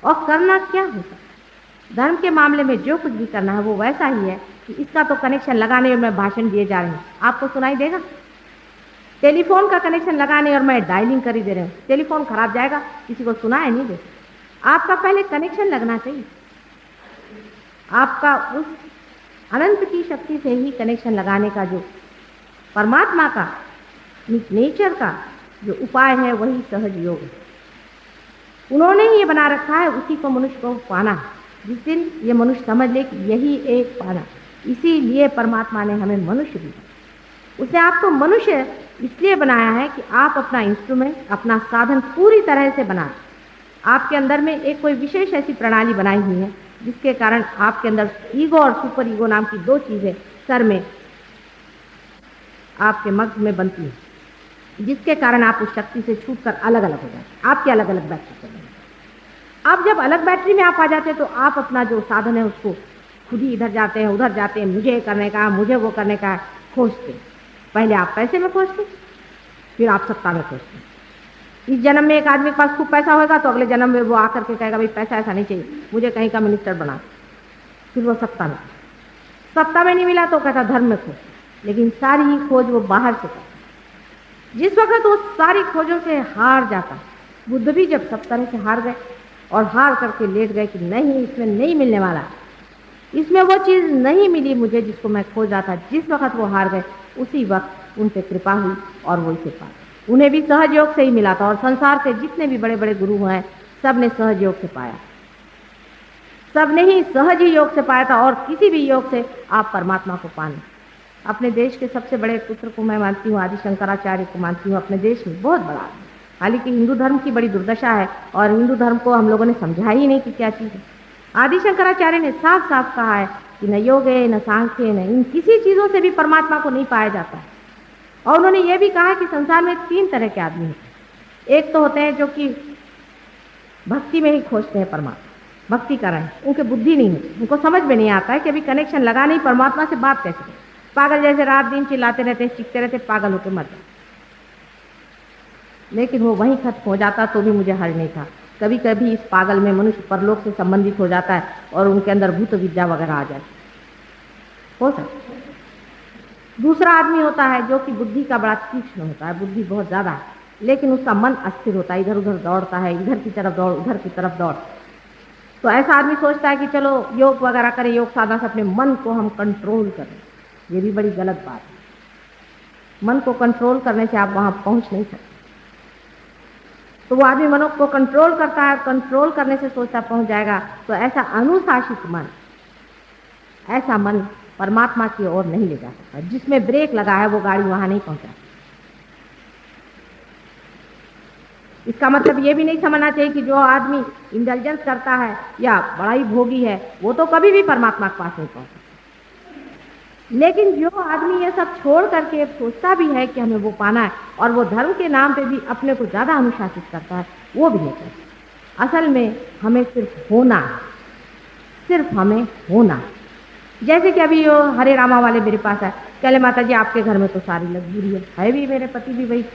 और करना क्या होता है। धर्म के मामले में जो कुछ भी करना है वो वैसा ही है कि इसका तो कनेक्शन लगाने और मैं भाषण दिए जा रही हूँ, आपको सुनाई देगा? टेलीफोन का कनेक्शन लगाने और मैं डायलिंग कर ही दे रही हूँ, टेलीफोन खराब जाएगा, किसी को सुनाई नहीं दे। आपका पहले कनेक्शन लगना चाहिए, आपका उस अनंत की शक्ति से ही कनेक्शन लगाने का जो परमात्मा का नेचर का जो उपाय है वही सहज योग है। उन्होंने ही ये बना रखा है, उसी को मनुष्य को पाना है। जिस दिन ये मनुष्य समझ ले कि यही एक पाना, इसीलिए परमात्मा ने हमें मनुष्य दिया। उसने आपको मनुष्य इसलिए बनाया है कि आप अपना इंस्ट्रूमेंट, अपना साधन पूरी तरह से बनाएं। आपके अंदर में एक कोई विशेष ऐसी प्रणाली बनाई हुई है जिसके कारण आपके अंदर ईगो और सुपर ईगो नाम की दो चीजें सर में, आपके मगज में बनती है, जिसके कारण आप उस शक्ति से छूटकर अलग अलग हो जाते हैं। आपकी अलग अलग बैटरी चल रही है। आप जब अलग बैटरी में आप आ जाते हैं तो आप अपना जो साधन है उसको खुद ही इधर जाते हैं उधर जाते हैं, मुझे करने का, मुझे वो करने का खोजते। पहले आप पैसे में खोजते, फिर आप सत्ता में खोजते। इस जन्म में एक आदमी के पास खूब पैसा होगा तो अगले जन्म में वो आकर के कहेगा भाई पैसा ऐसा नहीं चाहिए, मुझे कहीं का मिनिस्टर बना। फिर वो सत्ता में नहीं मिला तो कहता धर्म में खोज, लेकिन सारी ही खोज वो बाहर से करता। जिस वक्त वो सारी खोजों से हार जाता, बुद्ध भी जब सब तरह से हार गए और हार करके लेट गए कि नहीं इसमें नहीं मिलने वाला, इसमें वो चीज़ नहीं मिली मुझे जिसको मैं खोज रहा था, जिस वक्त वो हार गए उसी वक्त उन पर कृपा हुई और वो इसे पा। उन्हें भी सहज योग से ही मिला था और संसार के जितने भी बड़े बड़े गुरु हैं सब ने सहज योग से पाया, सब ने ही सहज ही योग से पाया था। और किसी भी योग से आप परमात्मा को पाने। अपने देश के सबसे बड़े पुत्र को मैं मानती हूँ, आदि शंकराचार्य को मानती हूँ, अपने देश में बहुत बड़ा। हालांकि हिंदू धर्म की बड़ी दुर्दशा है और हिंदू धर्म को हम लोगों ने समझा ही नहीं कि क्या चीज़ है। आदि शंकराचार्य ने साफ साफ कहा है कि न योग है, न सांख्य, न इन किसी चीज़ों से भी परमात्मा को नहीं पाया जाता है। और उन्होंने ये भी कहा कि संसार में 3 तरह के आदमी हैं। एक तो होते हैं जो कि भक्ति में ही खोजते हैं परमात्मा, भक्ति कर रहे हैं, उनके बुद्धि नहीं है, उनको समझ में नहीं आता है कि अभी कनेक्शन लगा नहीं, परमात्मा से बात कैसे करें। पागल जैसे रात दिन चिल्लाते रहते, चीखते रहते, पागल होकर मर जाते। लेकिन वो वहीं खत्म हो जाता तो भी मुझे हर्ज नहीं था। कभी कभी इस पागल में मनुष्य परलोक से संबंधित हो जाता है और उनके अंदर भूत विद्या वगैरह आ जाती हो सकता। दूसरा आदमी होता है जो कि बुद्धि का बड़ा तीक्ष्ण होता है, बुद्धि बहुत ज़्यादा है, लेकिन उसका मन अस्थिर होता है, इधर उधर दौड़ता है, इधर की तरफ दौड़, उधर की तरफ दौड़। तो ऐसा आदमी सोचता है कि चलो योग वगैरह करें, योग साधना से अपने मन को हम कंट्रोल करें। ये भी बड़ी गलत बात है। मन को कंट्रोल करने से आप वहाँ पहुँच नहीं सकते। तो वो आदमी मनों को कंट्रोल करता है, कंट्रोल करने से सोचता पहुँच जाएगा। तो ऐसा अनुशासित मन, ऐसा मन परमात्मा की ओर नहीं ले जा सकता। जिसमें ब्रेक लगा है वो गाड़ी वहां नहीं पहुंचा। इसका मतलब ये भी नहीं समझना चाहिए कि जो आदमी इंटेलिजेंस करता है या बड़ा ही भोगी है वो तो कभी भी परमात्मा के पास नहीं पहुंच सकता। लेकिन जो आदमी ये सब छोड़ करके सोचता भी है कि हमें वो पाना है और वो धर्म के नाम पे भी अपने को ज्यादा अनुशासित करता है, वो भी नहीं करता। असल में हमें सिर्फ होना है, सिर्फ हमें होना है। जैसे कि अभी वो हरे रामा वाले मेरे पास है, कहले माता जी आपके घर में तो सारी लग्जरी है भी, मेरे पति भी भाई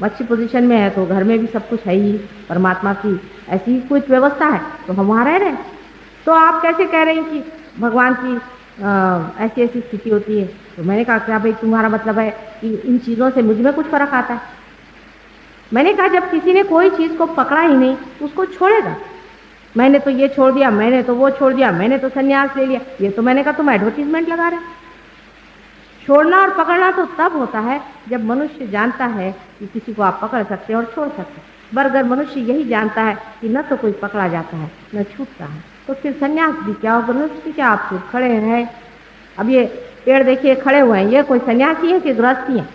अच्छी पोजीशन में है तो घर में भी सब कुछ है ही, परमात्मा की ऐसी ही कुछ व्यवस्था है तो हम वहाँ रह रहे हैं। तो आप कैसे कह रहे हैं कि भगवान की ऐसी ऐसी स्थिति होती है? तो मैंने कहा क्या भाई तुम्हारा मतलब है कि इन चीज़ों से मुझ में कुछ फर्क आता है? मैंने कहा जब किसी ने कोई चीज़ को पकड़ा ही नहीं उसको छोड़ेगा। मैंने तो ये छोड़ दिया, मैंने तो वो छोड़ दिया, मैंने तो संन्यास ले लिया, ये तो मैंने कहा तुम एडवर्टीजमेंट लगा रहे। छोड़ना और पकड़ना तो तब होता है जब मनुष्य जानता है कि किसी को आप पकड़ सकते हैं और छोड़ सकते हैं। पर अगर मनुष्य यही जानता है कि न तो कोई पकड़ा जाता है न छूटता है तो फिर संन्यास भी क्या और गृहस्थ भी क्या? आप सिर्फ खड़े हैं। अब ये पेड़ देखिए खड़े हुए हैं, ये कोई सन्यासी है कि गृहस्थी है?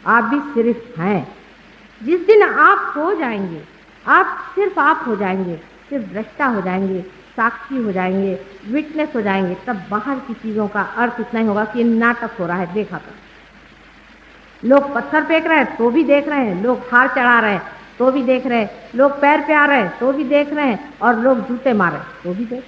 आप भी सिर्फ हैं। जिस दिन आप हो जाएंगे, आप सिर्फ आप हो जाएंगे, सिर्फ दृष्टा हो जाएंगे, साक्षी हो जाएंगे, विटनेस हो जाएंगे, तब बाहर की चीज़ों का अर्थ इतना ही होगा कि नाटक हो रहा है, देखा तो। लोग पत्थर फेंक रहे हैं तो भी देख रहे हैं, लोग हार चढ़ा रहे हैं तो भी देख रहे हैं, लोग पैर पे आ रहे हैं तो भी देख रहे हैं और लोग जूते मार रहे हैं तो भी देख।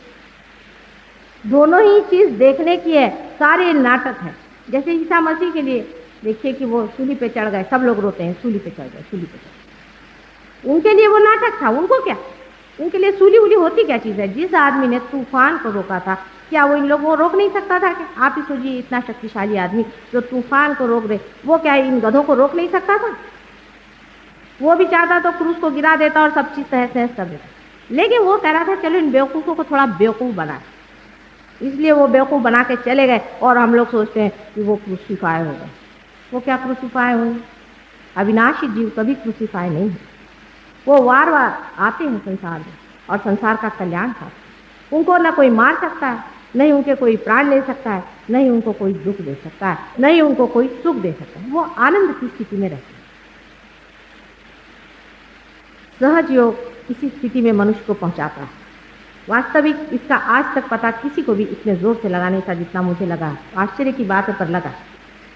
दोनों ही चीज़ देखने की है, सारे नाटक है। जैसे ईसा मसीह के लिए देखिए कि वो सूली पे चढ़ गए, सब लोग रोते हैं सूली पे चढ़ गए, सूली पे चढ़ गए। उनके लिए वो नाटक था, उनको क्या? उनके लिए सूली उली होती क्या चीज़ है? जिस आदमी ने तूफान को रोका था, क्या वो इन लोगों को रोक नहीं सकता था? कि आप ही सोचिए, इतना शक्तिशाली आदमी जो तूफान को रोक दे, वो क्या इन गधों को रोक नहीं सकता था? वो भी चाहता तो क्रूस को गिरा देता और सब चीज़ तहस नहस कर देता, लेकिन वो कह रहा था चलो इन बेवकूफ़ों को थोड़ा बेवकूफ़ बनाए, इसलिए वो बेवकूफ़ बना के चले गए। और हम लोग सोचते हैं कि वो क्रूसीफाई हो गए। वो क्या क्रूसीफाई हुए? अविनाशी जीव कभी क्रूसीफाई नहीं है। वो वार वार आते हैं संसार में और संसार का कल्याण करते। उनको न कोई मार सकता है, नहीं उनके कोई प्राण ले सकता है, नहीं उनको कोई दुख दे सकता है, नहीं उनको कोई सुख दे सकता है। वो आनंद की स्थिति में रहते हैं। सहज योग इसी स्थिति में मनुष्य को पहुंचाता है। वास्तविक इसका आज तक पता किसी को भी इतने जोर से लगा नहीं था जितना मुझे लगा। आश्चर्य की बात है, पर लगा।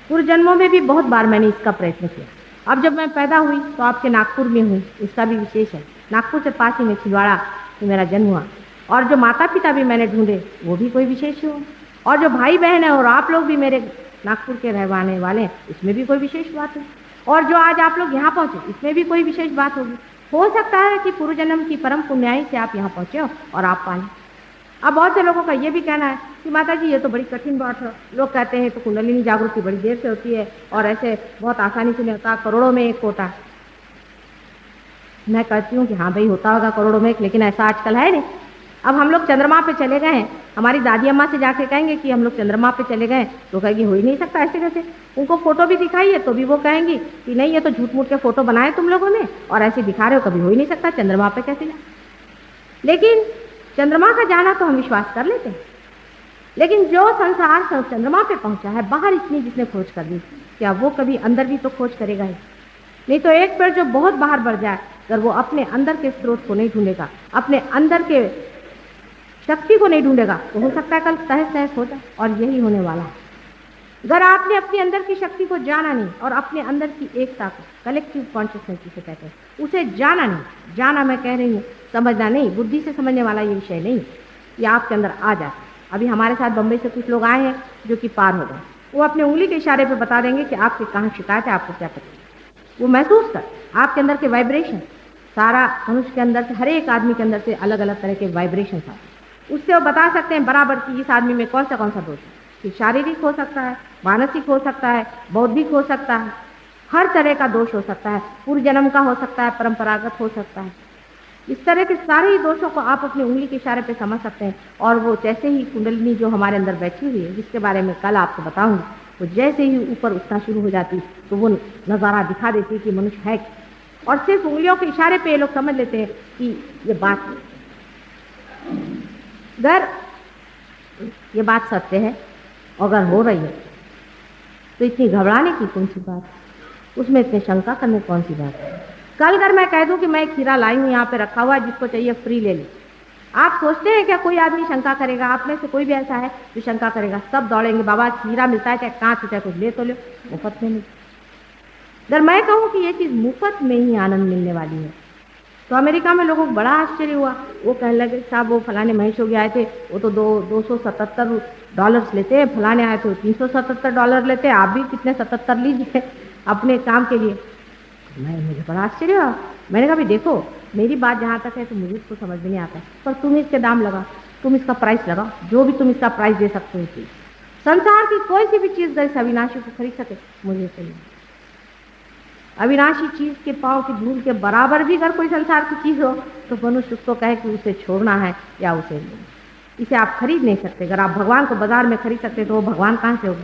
पूर्व जन्मों में भी बहुत बार मैंने इसका प्रयत्न किया। अब जब मैं पैदा हुई तो आपके नागपुर में हुई, इसका भी विशेष है। नागपुर से पास ही में छिंदवाड़ा में मेरा जन्म हुआ, और जो माता पिता भी मैंने ढूंढे वो भी कोई विशेष हुआ, और जो भाई बहन है और आप लोग भी मेरे नागपुर के रहने वाले हैं, इसमें भी कोई विशेष बात है। और जो आज आप लोग यहाँ पहुँचे, इसमें भी कोई विशेष बात होगी। हो सकता है कि पूर्व जन्म की परम पुण्याई से आप यहाँ पहुँचे हो और आप पाए। अब बहुत से लोगों का ये भी कहना है कि माता जी ये तो बड़ी कठिन बात है। लोग कहते हैं तो कुंडलिनी जागृति बड़ी देर से होती है और ऐसे बहुत आसानी से नहीं होता, करोड़ों में एक होता। मैं कहती हूँ कि हाँ भाई होता होगा करोड़ों में एक, लेकिन ऐसा आजकल है नहीं। अब हम लोग चंद्रमा पे चले गए हैं, हमारी दादी अम्मा से जाके कहेंगे कि हम लोग चंद्रमा पे चले गए, तो कहेगी हो ही नहीं सकता ऐसे कैसे। उनको फोटो भी दिखाइए तो भी वो कहेंगी कि नहीं ये तो झूठ मूठ के फोटो बनाए तुम लोगों ने और ऐसे दिखा रहे हो, कभी हो ही नहीं सकता, चंद्रमा पे कैसे जाए। लेकिन चंद्रमा का जाना तो हम विश्वास कर लेते हैं, लेकिन जो संसार चंद्रमा पे पहुंचा है, बाहर इतनी जिसने खोज कर दी, क्या वो कभी अंदर भी तो खोज करेगा ही? नहीं तो एक पेड़ जो बहुत बाहर बढ़ जाए, अगर वो अपने अंदर के स्रोत को नहीं ढूंढेगा, अपने अंदर के शक्ति को नहीं ढूंढेगा, तो हो सकता है कल तहस नहस हो जाए। और यही होने वाला है। अगर आपने अपने अंदर की शक्ति को जाना नहीं और अपने अंदर की एकता को, कलेक्टिव कॉन्शियसनेस जिसे कहते हैं, उसे जाना नहीं, जाना मैं कह रही हूँ समझना नहीं, बुद्धि से समझने वाला ये विषय नहीं, ये आपके अंदर आ जाता है। अभी हमारे साथ बम्बई से कुछ लोग आए हैं जो कि पार हो गए, वो अपने उंगली के इशारे पे बता देंगे कि आपकी कहाँ शिकायत है, आपको क्या करना। वो महसूस कर आपके अंदर के वाइब्रेशन, सारा मनुष्य के अंदर से, हर एक आदमी के अंदर से अलग अलग तरह के वाइब्रेशन आते हैं, उससे वो बता सकते हैं बराबर कि इस आदमी में कौन सा दोष है। कि शारीरिक हो सकता है, मानसिक हो सकता है, बौद्धिक हो सकता है, हर तरह का दोष हो सकता है, पूर्व जन्म का हो सकता है, परंपरागत हो सकता है। इस तरह के सारे ही दोषों को आप अपनी उंगली के इशारे पे समझ सकते हैं। और वो जैसे ही कुंडलिनी जो हमारे अंदर बैठी हुई है, जिसके बारे में कल आपको बताऊंगी, वो जैसे ही ऊपर उठना शुरू हो जाती तो वो नज़ारा दिखा देती कि मनुष्य है। और सिर्फ उंगलियों के इशारे पे ये लोग समझ लेते हैं कि ये बात, अगर ये बात सत्य है, अगर हो रही है, तो इतनी घबराने की कौन सी बात, उसमें इतनी शंका करने कौन सी बात है। कल अगर मैं कह दूं कि मैं एक खीरा लाई हूं यहाँ पे रखा हुआ है, जिसको चाहिए फ्री ले ली, आप सोचते हैं क्या कोई आदमी शंका करेगा? आप में से कोई भी ऐसा है जो शंका करेगा? सब दौड़ेंगे, बाबा खीरा मिलता है, चाहे कांच हो चाहे कुछ, ले तो लो, मुफ्त में नहीं। अगर मैं कहूँ कि ये चीज़ मुफ्त में ही आनंद मिलने वाली है, तो अमेरिका में लोगों को बड़ा आश्चर्य हुआ। वो कहने लगे साहब वो फलाने महेश योगी आए थे, वो तो $277 लेते हैं, फलाने आए थे $377 लेते हैं, आप भी कितने 77 लीजिए अपने काम के लिए। मुझे बड़ा आश्चर्य हुआ। मैंने कहा भी देखो, मेरी बात जहाँ तक है तो मुझे इसको समझ में नहीं आता, पर तुम इसके दाम लगाओ, तुम इसका प्राइस लगाओ, जो भी तुम इसका प्राइस दे सकते हो। चीज़ संसार की कोई सी भी चीज़ अगर इस अविनाशी को खरीद सके, मुझे चाहिए। अविनाशी चीज़ के पाँव की धूल के बराबर भी अगर कोई संसार की चीज़ हो, तो मनुष्य उसको कहे कि उसे छोड़ना है या उसे, इसे आप खरीद नहीं सकते। अगर आप भगवान को बाजार में खरीद सकते तो वो भगवान कहाँ से होगा?